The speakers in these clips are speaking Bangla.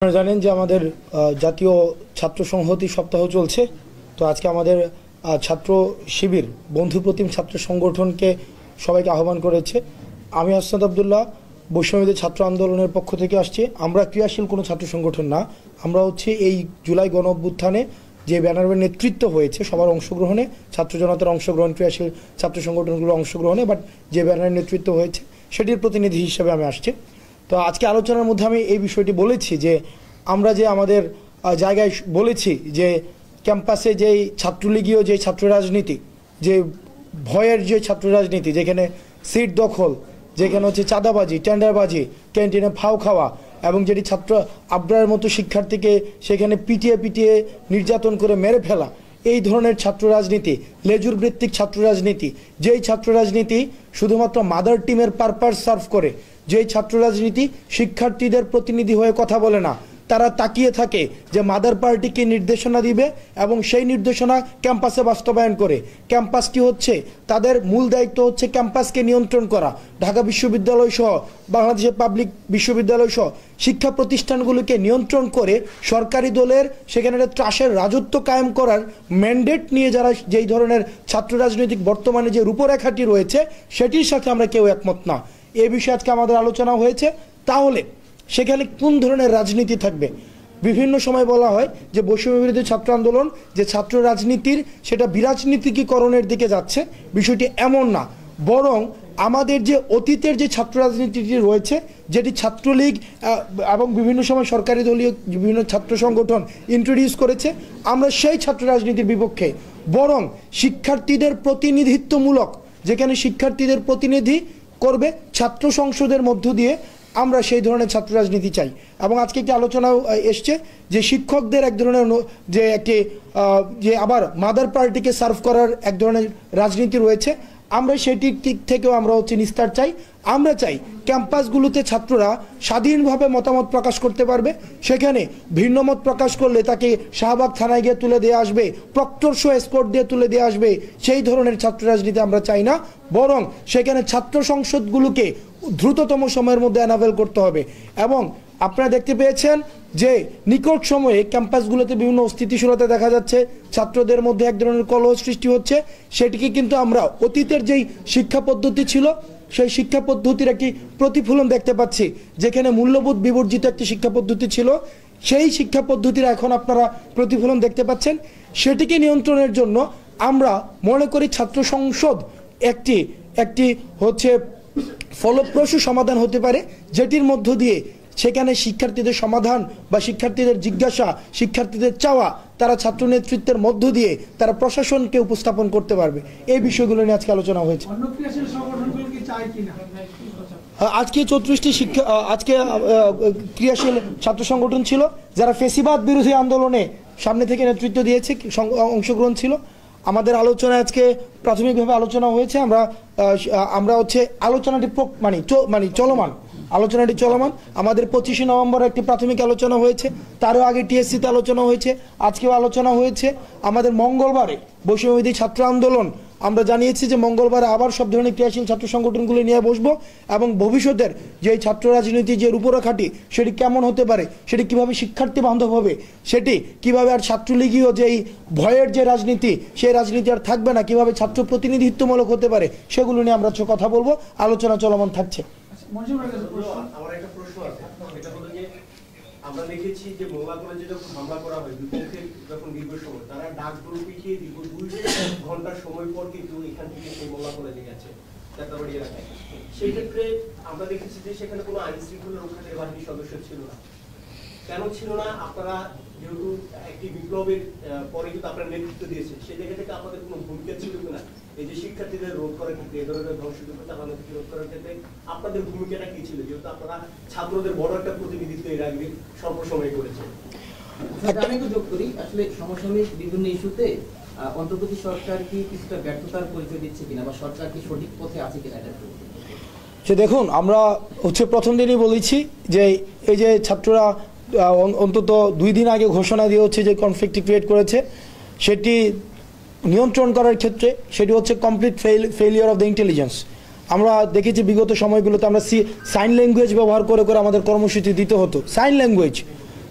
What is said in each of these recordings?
আপনারা জানেন যে আমাদের জাতীয় ছাত্র সংহতি সপ্তাহ চলছে। তো আজকে আমাদের ছাত্র শিবির বন্ধু প্রতিম ছাত্র সংগঠনকে সবাইকে আহ্বান করেছে। আমি আসনাদ আব্দুল্লাহ বৈষম্যবিরোধী ছাত্র আন্দোলনের পক্ষ থেকে আসছি। আমরা ক্রিয়াশীল কোনো ছাত্র সংগঠন না, আমরা হচ্ছে এই জুলাই গণ অভ্যুত্থানে যে ব্যানারের নেতৃত্ব হয়েছে সবার অংশগ্রহণে, ছাত্র জনতার অংশগ্রহণ, ক্রিয়াশীল ছাত্র সংগঠনগুলোর অংশগ্রহণে, বাট যে ব্যানারের নেতৃত্ব হয়েছে সেটির প্রতিনিধি হিসেবে আমি আসছি। তো আজকে আলোচনার মধ্যে আমি এই বিষয়টি বলেছি যে আমরা যে আমাদের জায়গায় বলেছি যে ক্যাম্পাসে যেই ছাত্রলীগীয় যে ছাত্র রাজনীতি, যে ভয়ের যে ছাত্র রাজনীতি, যেখানে সিট দখল, যেখানে হচ্ছে চাঁদাবাজি, টেন্ডারবাজি, ক্যান্টিনে ফাও খাওয়া এবং যেটি ছাত্র আবরারের মতো শিক্ষার্থীকে সেখানে পিটিয়ে নির্যাতন করে মেরে ফেলা, এই ধরনের ছাত্র রাজনীতি, লেজুর ভিত্তিক ছাত্র রাজনীতি, যেই ছাত্র রাজনীতি শুধুমাত্র মাদার টিমের পারপাস সার্ভ করে, যেই ছাত্র রাজনীতি শিক্ষার্থীদের প্রতিনিধি হয়ে কথা বলে না, তারা তাকিয়ে থাকে যে মাদার পার্টিকে নির্দেশনা দিবে এবং সেই নির্দেশনা ক্যাম্পাসে বাস্তবায়ন করে। ক্যাম্পাসটি হচ্ছে তাদের মূল দায়িত্ব, হচ্ছে ক্যাম্পাসকে নিয়ন্ত্রণ করা। ঢাকা বিশ্ববিদ্যালয় সহ বাংলাদেশের পাবলিক বিশ্ববিদ্যালয় সহ শিক্ষা প্রতিষ্ঠানগুলোকে নিয়ন্ত্রণ করে সরকারি দলের সেখানে ত্রাসের রাজত্ব কায়েম করার ম্যান্ডেট নিয়ে যারা যেই ধরনের ছাত্র রাজনৈতিক বর্তমানে যে রূপরেখাটি রয়েছে সেটির সাথে আমরা কেউ একমত না। এ বিষয়ে আজকে আমাদের আলোচনা হয়েছে। তাহলে সেখানে কোন ধরনের রাজনীতি থাকবে? বিভিন্ন সময় বলা হয় যে বৈষম্যবিরোধী ছাত্র আন্দোলন যে ছাত্র রাজনীতির সেটা বিরাজনীতিকরণের দিকে যাচ্ছে। বিষয়টি এমন না, বরং আমাদের যে অতীতের যে ছাত্র রাজনীতিটি রয়েছে, যেটি ছাত্রলীগ এবং বিভিন্ন সময় সরকারি দলীয় বিভিন্ন ছাত্র সংগঠন ইন্ট্রোডিউস করেছে, আমরা সেই ছাত্র রাজনীতির বিপক্ষে। বরং শিক্ষার্থীদের প্রতিনিধিত্বমূলক, যেখানে শিক্ষার্থীদের প্রতিনিধি করবে ছাত্র সংসদের মধ্য দিয়ে, আমরা সেই ধরনের ছাত্র রাজনীতি চাই। এবং আজকে একটি আলোচনাও এসছে যে শিক্ষকদের এক ধরনের যে একটি যে আবার মাদার পার্টিকে সার্ভ করার এক ধরনের রাজনীতি রয়েছে, আমরা সেটির দিক থেকেও আমরা হচ্ছে নিস্তার চাই। আমরা চাই ক্যাম্পাসগুলোতে ছাত্ররা স্বাধীনভাবে মতামত প্রকাশ করতে পারবে। সেখানে ভিন্ন মত প্রকাশ করলে তাকে শাহবাগ থানায় গিয়ে তুলে দিয়ে আসবে, প্রক্টর শো এসকর্ট দিয়ে তুলে দিয়ে আসবে, সেই ধরনের ছাত্র রাজনীতি আমরা চাই না। বরং সেখানে ছাত্র সংসদগুলোকে দ্রুততম সময়ের মধ্যে অ্যানাভেল করতে হবে। এবং আপনারা দেখতে পেয়েছেন যে নিকট সময়ে ক্যাম্পাসগুলোতে বিভিন্ন অস্থিতিশীলতা দেখা যাচ্ছে, ছাত্রদের মধ্যে এক ধরনের কলহ সৃষ্টি হচ্ছে। সেটিকে কিন্তু আমরা অতীতের যেই শিক্ষা পদ্ধতি ছিল সেই শিক্ষা পদ্ধতির একটি প্রতিফলন দেখতে পাচ্ছি। যেখানে মূল্যবোধ বিবর্জিত একটি শিক্ষা পদ্ধতি ছিল, সেই শিক্ষা পদ্ধতির এখন আপনারা প্রতিফলন দেখতে পাচ্ছেন। সেটিকে নিয়ন্ত্রণের জন্য আমরা মনে করি ছাত্র সংসদ একটি হচ্ছে ফলপ্রসূ সমাধান হতে পারে, যেটির মধ্য দিয়ে সেখানে শিক্ষার্থীদের সমাধান বা শিক্ষার্থীদের জিজ্ঞাসা, শিক্ষার্থীদের চাওয়া তারা ছাত্র নেতৃত্বের মধ্য দিয়ে তারা প্রশাসনকে উপস্থাপন করতে পারবে। এই বিষয়গুলো নিয়ে আজকে আলোচনা হয়েছে। আজকে 34টি আজকে ক্রিয়াশীল ছাত্র সংগঠন ছিল যারা ফেসিবাদ বিরোধী আন্দোলনে সামনে থেকে নেতৃত্ব দিয়েছে, অংশগ্রহণ ছিল। আমাদের আলোচনা আজকে প্রাথমিকভাবে আলোচনা হয়েছে। আমরা হচ্ছে আলোচনাটি চলমান, আলোচনাটি চলমান। আমাদের 25শে নভেম্বর একটি প্রাথমিক আলোচনা হয়েছে, তারও আগে টিএসসিতে আলোচনা হয়েছে, আজকেও আলোচনা হয়েছে। আমাদের মঙ্গলবারে বৈষম্যবিরোধী ছাত্র আন্দোলন আমরা জানিয়েছি যে মঙ্গলবারে আবার সব ধরনের ক্রিয়াশীল ছাত্র সংগঠনগুলি নিয়ে বসবো এবং ভবিষ্যতের যে ছাত্র রাজনীতি যে রূপরেখাটি সেটি কেমন হতে পারে, সেটি কিভাবে শিক্ষার্থী বান্ধব হবে, সেটি কিভাবে আর ছাত্রলীগীয় যেই ভয়ের যে রাজনীতি সেই রাজনীতি আর থাকবে না, কিভাবে ছাত্র প্রতিনিধিত্বমূলক হতে পারে, সেগুলো নিয়ে আমরা কথা বলবো। আলোচনা চলমান থাকছে। আমরা দেখেছি যে মোংলা কলেজে যখন হামলা করা হয় বিপক্ষে যখন দীর্ঘ সময় তারা ডাক দৌড় পিটিয়ে দীর্ঘ 2 ঘন্টার সময় পর কিন্তু এখান থেকে সেই মোংলা কলেজে গেছে যাত্রাবাড়ি এলাকায়। সেই ক্ষেত্রে আমরা দেখেছি যে সেখানে কোনো আইন শৃঙ্খলা রক্ষাকারী বাহিনীর সদস্য ছিল না। কেন ছিল না? আপনারা যেহেতু একটি বিপ্লবের পরে কিন্তু আপনারা নেতৃত্ব দিয়েছেন, সেই জায়গা থেকে আপনাদের কোনো ভূমিকা ছিল কিনা এই যে শিক্ষার্থীদের রোধ করার ক্ষেত্রে, এ ধরনের ধ্বংসযজ্ঞ চালানো থেকে রোধ করার ক্ষেত্রে আপনাদের ভূমিকাটা কি ছিল, যেহেতু আপনারা ছাত্রদের বড় একটা প্রতিনিধিত্ব এর আগে স্বল্প সময় করেছেন? আমি একটু যোগ করি, আসলে সমসাময়িক বিভিন্ন ইস্যুতে অন্তর্বর্তী সরকার কি কিছুটা ব্যর্থতার পরিচয় দিচ্ছে কিনা বা সরকার কি সঠিক পথে আছে কিনা এটা সে দেখুন, আমরা হচ্ছে প্রথম দিনই বলেছি যে এই যে ছাত্ররা অন্তত 2 দিন আগে ঘোষণা দিয়ে হচ্ছে যে কনফ্লিক্ট ক্রিয়েট করেছে, সেটি নিয়ন্ত্রণ করার ক্ষেত্রে সেটি হচ্ছে complete failure of the intelligence. আমরা দেখেছি বিগত সময়গুলোতে আমরা সাইন ল্যাঙ্গুয়েজ ব্যবহার করে আমাদের কর্মসূচি দিতে হতো। সাইন ল্যাঙ্গুয়েজ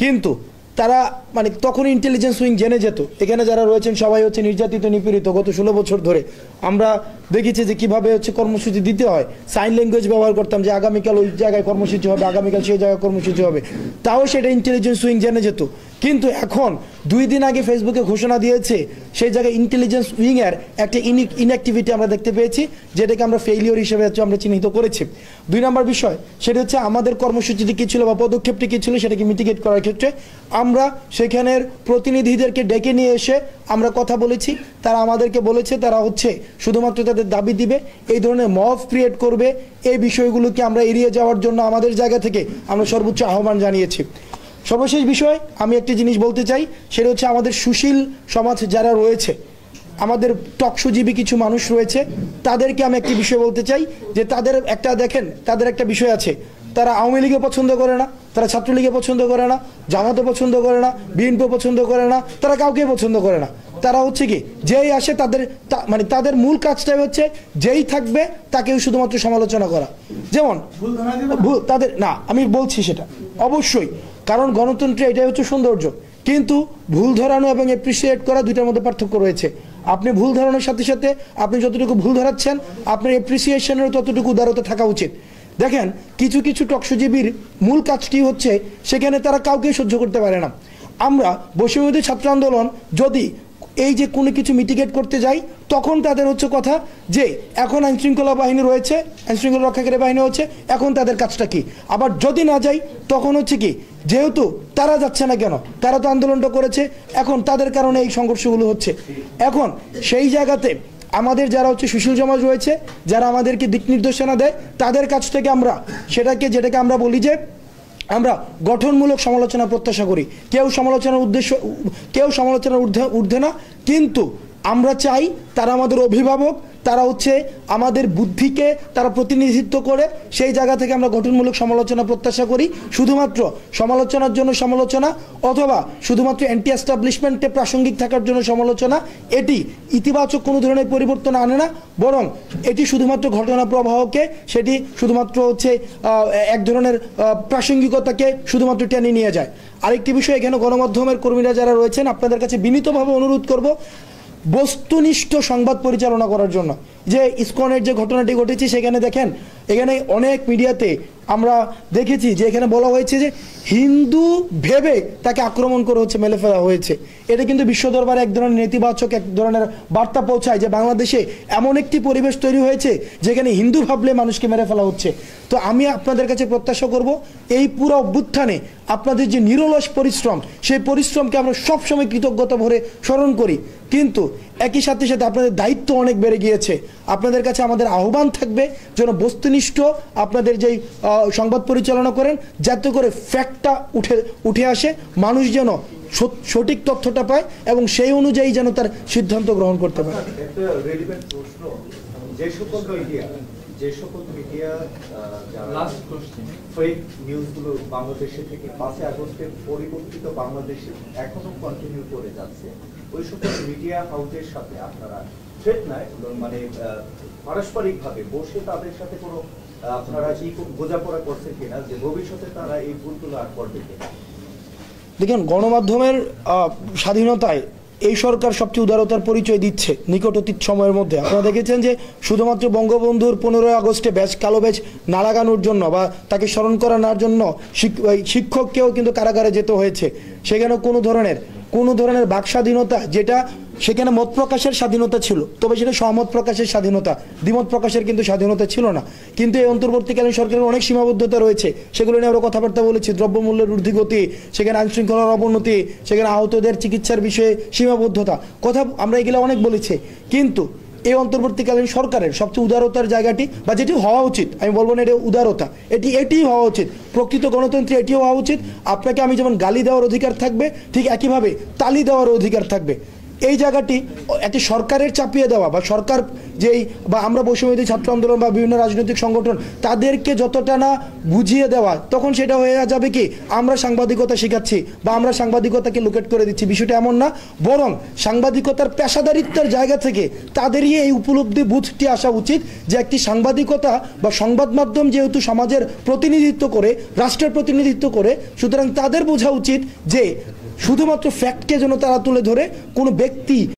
কিন্তু তারা মানে তখন ইন্টেলিজেন্স উইং জেনে যেত এখানে যারা রয়েছেন সবাই হচ্ছে নির্যাতিত নিপীড়িত গত 16 বছর ধরে। আমরা দেখেছি যে কিভাবে হচ্ছে কর্মসূচি দিতে হয়, সাইন ল্যাঙ্গুয়েজ ব্যবহার করতাম যে আগামীকাল ওই জায়গায় কর্মসূচি হবে, আগামীকাল সেই জায়গায় কর্মসূচি হবে, তাও সেটা ইন্টেলিজেন্স উইং জেনে যেত। কিন্তু এখন 2 দিন আগে ফেসবুকে ঘোষণা দিয়েছে সেই জায়গায় ইন্টেলিজেন্স উইংয়ের একটা ইনঅ্যাক্টিভিটি আমরা দেখতে পেয়েছি, যেটাকে আমরা ফেইলিওর হিসেবে আমরা চিহ্নিত করেছি। 2 নম্বর বিষয় সেটা হচ্ছে আমাদের কর্মসূচিটি কী ছিল বা পদক্ষেপটি কী ছিল সেটাকে মিটিগেট করার ক্ষেত্রে আমরা সেখানের প্রতিনিধিদেরকে ডেকে নিয়ে এসে আমরা কথা বলেছি। তারা আমাদেরকে বলেছে তারা হচ্ছে শুধুমাত্র তাদের দাবি দিবে, এই ধরনের মব ক্রিয়েট করবে, এই বিষয়গুলোকে আমরা এড়িয়ে যাওয়ার জন্য আমাদের জায়গা থেকে আমরা সর্বোচ্চ আহ্বান জানিয়েছি। সর্বশেষ বিষয় আমি একটি জিনিস বলতে চাই, সেটা হচ্ছে আমাদের সুশীল সমাজ যারা রয়েছে, আমাদের টকসুজীবী কিছু মানুষ রয়েছে, তাদেরকে আমি একটি বিষয় বলতে চাই যে তাদের একটা দেখেন তাদের একটা বিষয় আছে, তারা আওয়ামী লীগে পছন্দ করে না, তারা ছাত্রলীগে পছন্দ করে না, জামাতে পছন্দ করে না, বিএনপি পছন্দ করে না, তারা কাউকে পছন্দ করে না। তারা হচ্ছে কি যেই আসে তাদের মানে তাদের মূল কাজটাই হচ্ছে যেই থাকবে তাকেও শুধুমাত্র সমালোচনা করা। যেমন তাদের না আমি বলছি সেটা অবশ্যই, কারণ গণতন্ত্রে এটাই হচ্ছে সৌন্দর্য, কিন্তু ভুল ধরানো এবং অ্যাপ্রিসিয়েট করা দুইটার মধ্যে পার্থক্য রয়েছে। আপনি ভুল ধরানোর সাথে সাথে আপনি যতটুকু ভুল ধরাচ্ছেন আপনার অ্যাপ্রিসিয়েশনেরও ততটুকু উদারতা থাকা উচিত। দেখেন কিছু কিছু টকসুজীবীর মূল কাজটি হচ্ছে সেখানে তারা কাউকে সহ্য করতে পারে না। আমরা বৈষম্যবিরোধী ছাত্র আন্দোলন যদি এই যে কোনো কিছু মিটিগেট করতে যাই তখন তাদের হচ্ছে কথা যে এখন আইনশৃঙ্খলা বাহিনী রয়েছে, আইনশৃঙ্খলা রক্ষাকারী বাহিনী হচ্ছে, এখন তাদের কাজটা কি। আবার যদি না যাই তখন হচ্ছে কি যেহেতু তারা যাচ্ছে না কেন, তারা তো আন্দোলনটা করেছে, এখন তাদের কারণে এই সংঘর্ষগুলো হচ্ছে। এখন সেই জায়গাতে আমাদের যারা হচ্ছে সুশীল সমাজ রয়েছে, যারা আমাদেরকে দিক নির্দেশনা দেয়, তাদের কাছ থেকে আমরা যেটাকে আমরা বলি যে আমরা গঠনমূলক সমালোচনা প্রত্যাশা করি। কেউ সমালোচনার ঊর্ধ্বে না, কিন্তু আমরা চাই তারা আমাদের অভিভাবক, তারা হচ্ছে আমাদের বুদ্ধিকে তারা প্রতিনিধিত্ব করে, সেই জায়গা থেকে আমরা গঠনমূলক সমালোচনা প্রত্যাশা করি। শুধুমাত্র সমালোচনার জন্য সমালোচনা অথবা শুধুমাত্র অ্যান্টি এস্টাবলিশমেন্টে প্রাসঙ্গিক থাকার জন্য সমালোচনা, এটি ইতিবাচক কোনো ধরনের পরিবর্তন আনে না, বরং এটি শুধুমাত্র ঘটনা প্রবাহকে সেটি শুধুমাত্র হচ্ছে এক ধরনের প্রাসঙ্গিকতাকে শুধুমাত্র টেনে নিয়ে যায়। আরেকটি বিষয়, এখানে গণমাধ্যমের কর্মীরা যারা রয়েছেন আপনাদের কাছে বিনীতভাবে অনুরোধ করব বস্তুনিষ্ঠ সংবাদ পরিচালনা করার জন্য। যে ইসকনের যে ঘটনাটি ঘটেছে সেখানে দেখেন এখানে অনেক মিডিয়াতে আমরা দেখেছি যে এখানে বলা হয়েছে যে হিন্দু ভেবে তাকে আক্রমণ করে হচ্ছে মেলে ফেলা হয়েছে। এটা কিন্তু বিশ্ব দরবারে এক ধরনের নেতিবাচক এক ধরনের বার্তা পৌঁছায় যে বাংলাদেশে এমন একটি পরিবেশ তৈরি হয়েছে যেখানে হিন্দু ভাবলে মানুষকে মেরে ফেলা হচ্ছে। তো আমি আপনাদের কাছে প্রত্যাশা করব এই পুরো অভ্যুত্থানে আপনাদের যে নিরলস পরিশ্রম, সেই পরিশ্রমকে আমরা সবসময় কৃতজ্ঞতা ভরে স্মরণ করি, কিন্তু একই সাথে সাথে আপনাদের দায়িত্ব অনেক বেড়ে গিয়েছে। আপনাদের কাছে আমাদের আহ্বান থাকবে যেন বস্তুনিষ্ঠ আপনাদের যেই সংবাদ পরিচালনা করেন, যাতে করে ফ্যাক্টটা উঠে আসে, মানুষ যেন সঠিক তথ্যটা পায় এবং সেই অনুযায়ী যেন তার সিদ্ধান্ত গ্রহণ করতে পারে। একটা রেলিভেন্ট প্রশ্ন, যে সকল মিডিয়া যারা ফেক নিউজগুলো বাংলাদেশে থেকে 5 আগস্টের পরিবর্তিত বাংলাদেশে এখনো কন্টিনিউ করে যাচ্ছে, ওই সকল মিডিয়া হাউসের সাথে আপনারা থ্রেট নয় মানে পারস্পরিকভাবে বসে তাদের সাথে কোনো আপনারা কি বোঝাপড়া করছেন কিনা যে ভবিষ্যতে তারা এই ভুলগুলো আর করবে কিনা? দেখেন গণমাধ্যমের স্বাধীনতায় এই সরকার সবচেয়ে উদারতার পরিচয় দিচ্ছে নিকট অতীত সময়ের মধ্যে। আপনারা দেখেছেন যে শুধুমাত্র বঙ্গবন্ধুর 15 আগস্টে কালো ব্যাজ না লাগানোর জন্য বা তাকে স্মরণ করানোর জন্য শিক্ষককেও কিন্তু কারাগারে যেতে হয়েছে। সেখানে কোনো ধরনের বাক স্বাধীনতা, যেটা সেখানে মত প্রকাশের স্বাধীনতা ছিল, তবে সেটা সহমত প্রকাশের স্বাধীনতা, দ্বিমত প্রকাশের কিন্তু স্বাধীনতা ছিল না। কিন্তু এই অন্তর্বর্তীকালীন সরকারের অনেক সীমাবদ্ধতা রয়েছে, সেগুলো নিয়ে আমরা কথাবার্তা বলেছি। দ্রব্যমূল্যের ঊর্ধ্বগতি, সেখানে আইনশৃঙ্খলার অবনতি, সেখানে আহতদের চিকিৎসার বিষয়ে সীমাবদ্ধতা, কথা আমরা এগুলো অনেক বলেছি। কিন্তু এই অন্তর্বর্তীকালীন সরকারের সবচেয়ে উদারতার জায়গাটি বা যেটি হওয়া উচিত, আমি বলবো না এটা উদারতা, এটি হওয়া উচিত, প্রকৃত গণতন্ত্রে এটিও হওয়া উচিত। আপনাকে আমি যেমন গালি দেওয়ার অধিকার থাকবে, ঠিক একইভাবে তালি দেওয়ার অধিকার থাকবে। এই জায়গাটি একটি সরকারের চাপিয়ে দেওয়া বা সরকার যেই বা আমরা বৈষম্যবিরোধী ছাত্র আন্দোলন বা বিভিন্ন রাজনৈতিক সংগঠন তাদেরকে যতটা না বুঝিয়ে দেওয়া, তখন সেটা হয়ে যাবে কি আমরা সাংবাদিকতা শেখাচ্ছি বা আমরা সাংবাদিকতাকে লোকেট করে দিচ্ছি। বিষয়টা এমন না, বরং সাংবাদিকতার পেশাদারিত্বের জায়গা থেকে তাদেরই এই উপলব্ধি বুঝটি আসা উচিত যে একটি সাংবাদিকতা বা সংবাদ মাধ্যম যেহেতু সমাজের প্রতিনিধিত্ব করে, রাষ্ট্রের প্রতিনিধিত্ব করে, সুতরাং তাদের বোঝা উচিত যে শুধুমাত্র ফ্যাক্টকে যেন তারা তুলে ধরে কোনো ব্যক্তি